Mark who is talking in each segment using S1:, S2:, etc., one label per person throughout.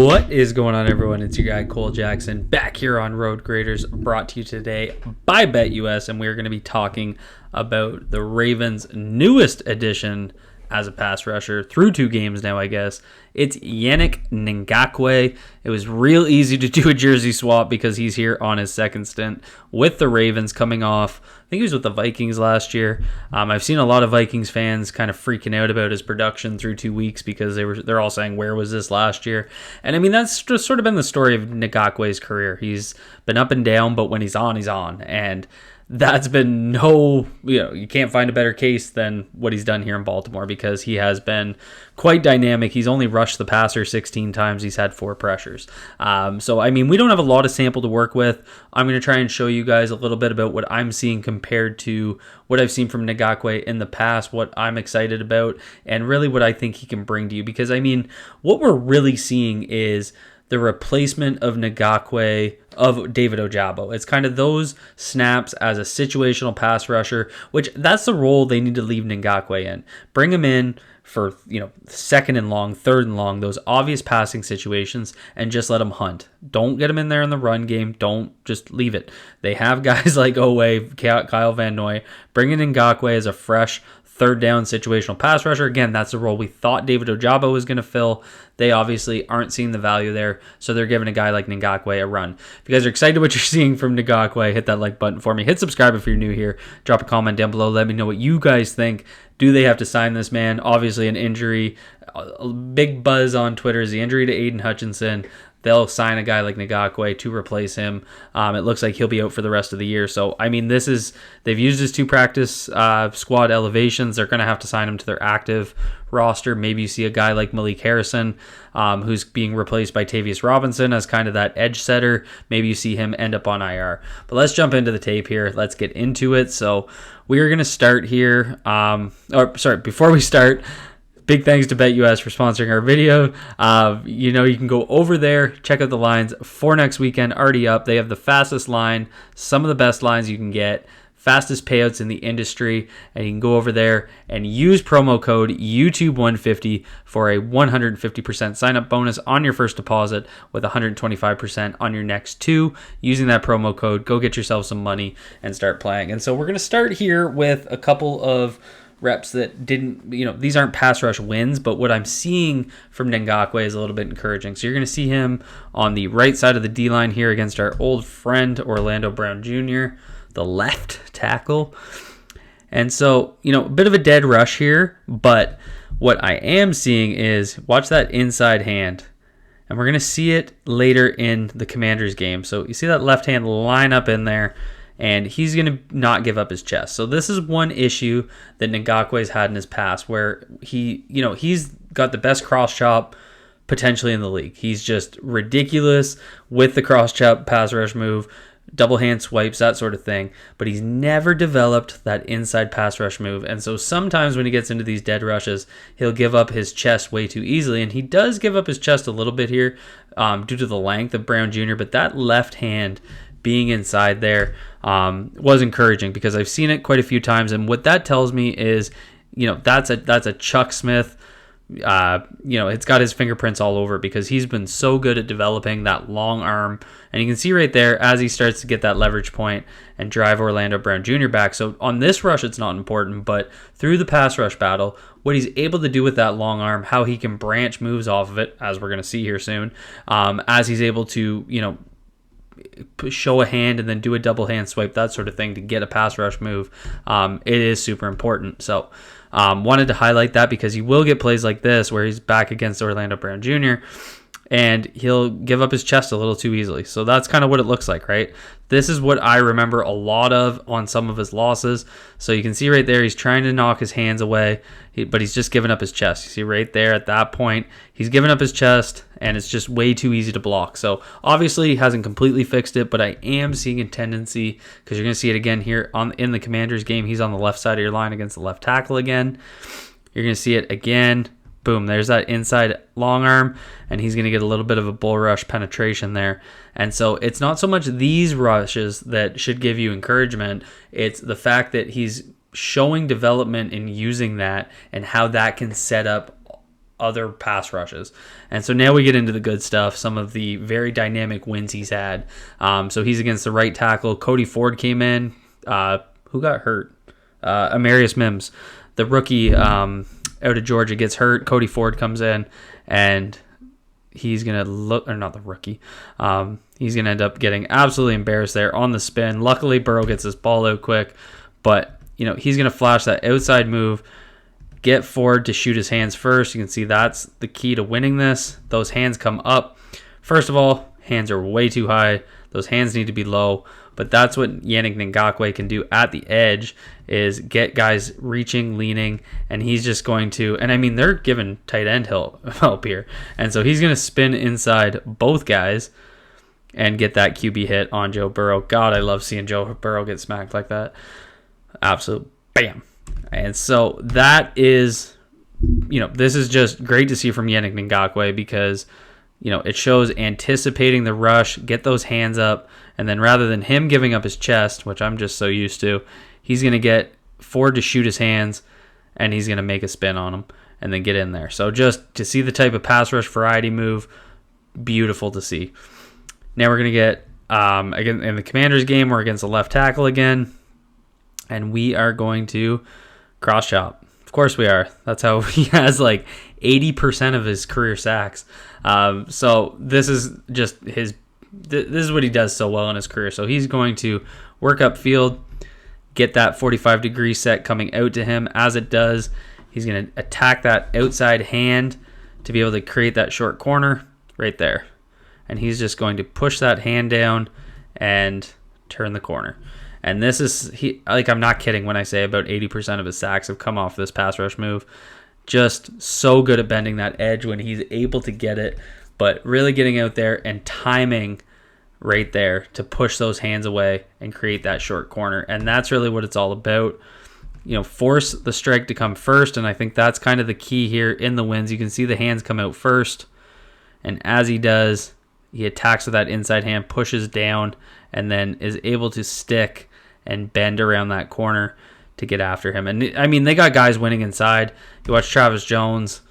S1: What is going on, everyone? It's your guy Cole Jackson back here on Road Graders, brought to you today by BetUS, and we're going to be talking about the Ravens' newest addition as a pass rusher through 2 games now, I guess. It's Yannick Ngakoue. It was real easy to do a jersey swap because he's here on his second stint with the Ravens, coming off, I think he was with the Vikings last year. I've seen a lot of Vikings fans kind of freaking out about his production through 2 weeks because they're all saying, where was this last year? And I mean, that's just sort of been the story of Ngakoue's career. He's been up and down, but when he's on, he's on. And that's been you can't find a better case than what he's done here in Baltimore, because he has been quite dynamic. He's only rushed the passer 16 times. He's had 4 pressures. So, I mean, we don't have a lot of sample to work with. I'm going to try and show you guys a little bit about what I'm seeing compared to what I've seen from Ngakoue in the past, what I'm excited about, and really what I think he can bring to you. Because, I mean, what we're really seeing is the replacement of Ngakoue of David Ojabo. It's kind of those snaps as a situational pass rusher, which that's the role they need to leave Ngakoue in. Bring him in for, second and long, third and long, those obvious passing situations, and just let him hunt. Don't get him in there in the run game. Don't just leave it. They have guys like Owe, Kyle Van Noy. Bring in Ngakoue as a fresh third down situational pass rusher. Again, that's the role we thought David Ojabo was going to fill. They obviously aren't seeing the value there, so they're giving a guy like Ngakoue a run. If you guys are excited what you're seeing from Ngakoue, hit that like button for me. Hit subscribe if you're new here. Drop a comment down below. Let me know what you guys think. Do they have to sign this man? Obviously an injury. A big buzz on Twitter is the injury to Aiden Hutchinson. They'll sign a guy like Ngakoue to replace him. It looks like he'll be out for the rest of the year. So, I mean, they've used his 2 practice squad elevations. They're going to have to sign him to their active roster. Maybe you see a guy like Malik Harrison, who's being replaced by Tavius Robinson as kind of that edge setter. Maybe you see him end up on IR. But let's jump into the tape here. Let's get into it. So, we are going to start here. Before we start, big thanks to BetUS for sponsoring our video. You can go over there, check out the lines for next weekend, already up. They have the fastest line, some of the best lines you can get, fastest payouts in the industry, and you can go over there and use promo code YouTube150 for a 150% sign-up bonus on your first deposit with 125% on your next 2. Using that promo code, go get yourself some money and start playing. And so we're going to start here with a couple of reps that didn't, these aren't pass rush wins, but what I'm seeing from Ngakoue is a little bit encouraging. So you're going to see him on the right side of the D-line here against our old friend Orlando Brown Jr., the left tackle. And so, a bit of a dead rush here, but what I am seeing is, watch that inside hand. And we're going to see it later in the Commanders game. So you see that left hand line up in there, and he's going to not give up his chest. So this is one issue that Ngakoue's had in his past, where he's got the best cross chop potentially in the league. He's just ridiculous with the cross chop pass rush move, double hand swipes, that sort of thing. But he's never developed that inside pass rush move. And so sometimes when he gets into these dead rushes, he'll give up his chest way too easily. And he does give up his chest a little bit here due to the length of Brown Jr., but that left hand being inside there was encouraging, because I've seen it quite a few times, and what that tells me is, that's a Chuck Smith. It's got his fingerprints all over it, because he's been so good at developing that long arm, and you can see right there as he starts to get that leverage point and drive Orlando Brown Jr. back. So on this rush, it's not important, but through the pass rush battle, what he's able to do with that long arm, how he can branch moves off of it, as we're going to see here soon, as he's able to, show a hand and then do a double hand swipe, that sort of thing, to get a pass rush move. It is super important. So wanted to highlight that, because he will get plays like this where he's back against Orlando Brown Jr. and he'll give up his chest a little too easily. So that's kind of what it looks like, right? This is what I remember a lot of on some of his losses. So you can see right there, he's trying to knock his hands away, but he's just giving up his chest. You see right there at that point, he's giving up his chest, and it's just way too easy to block. So obviously he hasn't completely fixed it, but I am seeing a tendency, because you're going to see it again here in the Commanders game. He's on the left side of your line against the left tackle again. You're going to see it again. Boom, there's that inside long arm, and he's going to get a little bit of a bull rush penetration there. And so it's not so much these rushes that should give you encouragement. It's the fact that he's showing development in using that, and how that can set up other pass rushes. And so now we get into the good stuff, some of the very dynamic wins he's had. So he's against the right tackle. Cody Ford came in. Who got hurt? Amarius Mims, the rookie out of Georgia, gets hurt. Cody Ford comes in, and he's going to look, or not the rookie, he's going to end up getting absolutely embarrassed there on the spin. Luckily, Burrow gets his ball out quick, but he's going to flash that outside move, get Ford to shoot his hands first. You can see that's the key to winning this. Those hands come up. First of all, hands are way too high. Those hands need to be low. But that's what Yannick Ngakoue can do at the edge, is get guys reaching, leaning, and he's just going to, and I mean, they're giving tight end help here. And so he's going to spin inside both guys and get that QB hit on Joe Burrow. God, I love seeing Joe Burrow get smacked like that. Absolute bam. And so that is, this is just great to see from Yannick Ngakoue, because, it shows anticipating the rush, get those hands up, and then rather than him giving up his chest, which I'm just so used to, he's going to get Ford to shoot his hands, and he's going to make a spin on him and then get in there. So just to see the type of pass rush variety move, beautiful to see. Now we're going to get, again, in the Commanders game, we're against the left tackle again, and we are going to cross chop. Of course we are. That's how he has like 80% of his career sacks. So this is just this is what he does so well in his career. So he's going to work upfield, get that 45-degree set coming out to him. As it does, he's going to attack that outside hand to be able to create that short corner right there. And he's just going to push that hand down and turn the corner. And this is, I'm not kidding when I say about 80% of his sacks have come off this pass rush move. Just so good at bending that edge when he's able to get it, but really getting out there and timing right there to push those hands away and create that short corner. And that's really what it's all about. Force the strike to come first, and I think that's kind of the key here in the wins. You can see the hands come out first, and as he does, he attacks with that inside hand, pushes down, and then is able to stick and bend around that corner to get after him. And I mean, they got guys winning inside. You watch Travis Jones.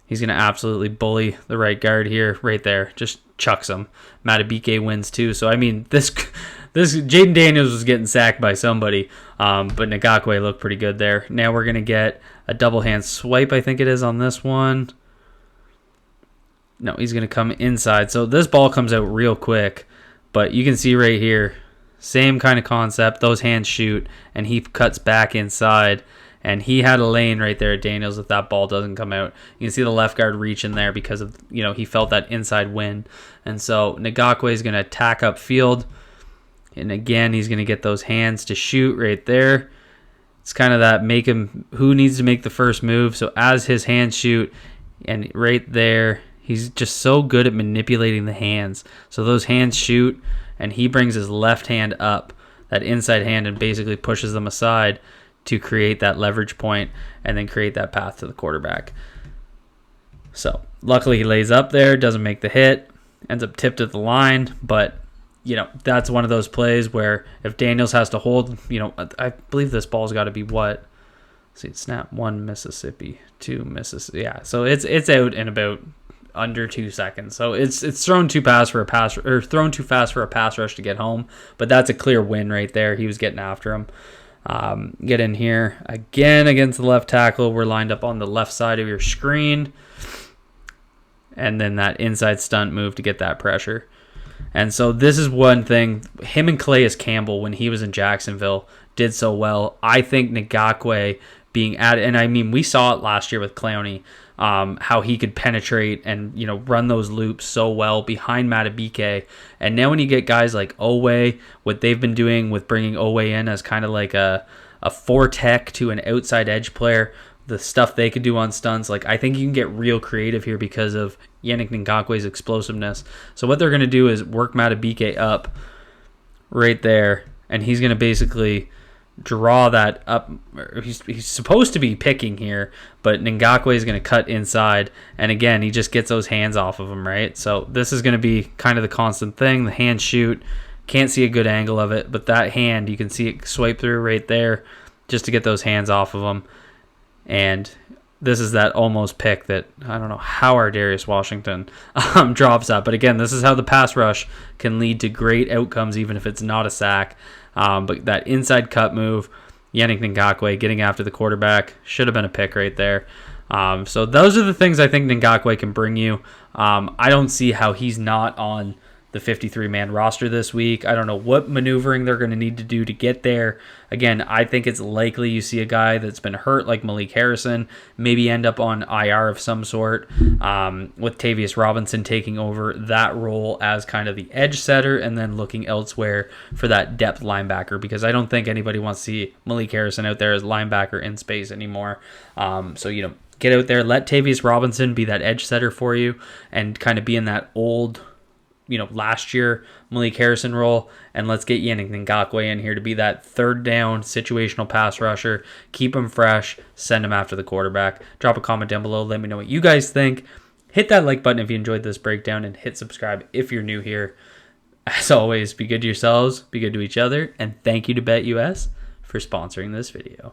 S1: He's going to absolutely bully the right guard here, right there. Just chucks him. Matabike wins too. So, I mean, this Jaden Daniels was getting sacked by somebody, but Ngakoue looked pretty good there. Now we're going to get a double hand swipe, I think it is, on this one. No, he's going to come inside. So this ball comes out real quick, but you can see right here, same kind of concept. Those hands shoot, and he cuts back inside. And he had a lane right there at Daniels if that ball doesn't come out. You can see the left guard reach in there because of, he felt that inside wind. And so Ngakoue is going to attack upfield. And again, he's going to get those hands to shoot right there. It's kind of that make him, who needs to make the first move. So as his hands shoot, and right there, he's just so good at manipulating the hands. So those hands shoot, and he brings his left hand up, that inside hand, and basically pushes them aside to create that leverage point and then create that path to the quarterback. So luckily he lays up there, doesn't make the hit, ends up tipped at the line, but that's one of those plays where if Daniels has to hold, I believe this ball's got to be what? See, snap 1 Mississippi, 2 Mississippi. Yeah, so it's out in about under 2 seconds. So it's thrown too fast for a pass rush to get home, but that's a clear win right there. He was getting after him. Get in here again against the left tackle. We're lined up on the left side of your screen, and then that inside stunt move to get that pressure. And so this is one thing, him and Calais Campbell, when he was in Jacksonville, did so well. I think Ngakoue being added, and I mean, we saw it last year with Clowney, how he could penetrate and run those loops so well behind Matabike. And now when you get guys like Owe, what they've been doing with bringing Owe in as kind of like a 4-tech to an outside edge player, the stuff they could do on stunts, I think you can get real creative here because of Yannick Ngakoue's explosiveness. So what they're going to do is work Matabike up right there, and he's going to basically draw that up. He's supposed to be picking here, but Ngakoue is going to cut inside, and again, he just gets those hands off of him, right? So this is going to be kind of the constant thing. The hand shoot, can't see a good angle of it, but that hand, you can see it swipe through right there just to get those hands off of him. And this is that almost pick that I don't know how our Darius Washington drops at. But again, this is how the pass rush can lead to great outcomes, even if it's not a sack. But that inside cut move, Yannick Ngakoue getting after the quarterback, should have been a pick right there. So those are the things I think Ngakoue can bring you. I don't see how he's not on the 53-man roster this week. I don't know what maneuvering they're going to need to do to get there. Again, I think it's likely you see a guy that's been hurt like Malik Harrison, maybe end up on IR of some sort, with Tavius Robinson taking over that role as kind of the edge setter and then looking elsewhere for that depth linebacker, because I don't think anybody wants to see Malik Harrison out there as linebacker in space anymore. So, get out there, let Tavius Robinson be that edge setter for you and kind of be in that old last year Malik Harrison role, and let's get Yannick Ngakoue in here to be that third down situational pass rusher. Keep him fresh, send him after the quarterback. Drop a comment down below, let me know what you guys think. Hit that like button if you enjoyed this breakdown, and hit subscribe if you're new here. As always, be good to yourselves, be good to each other, and thank you to BetUS for sponsoring this video.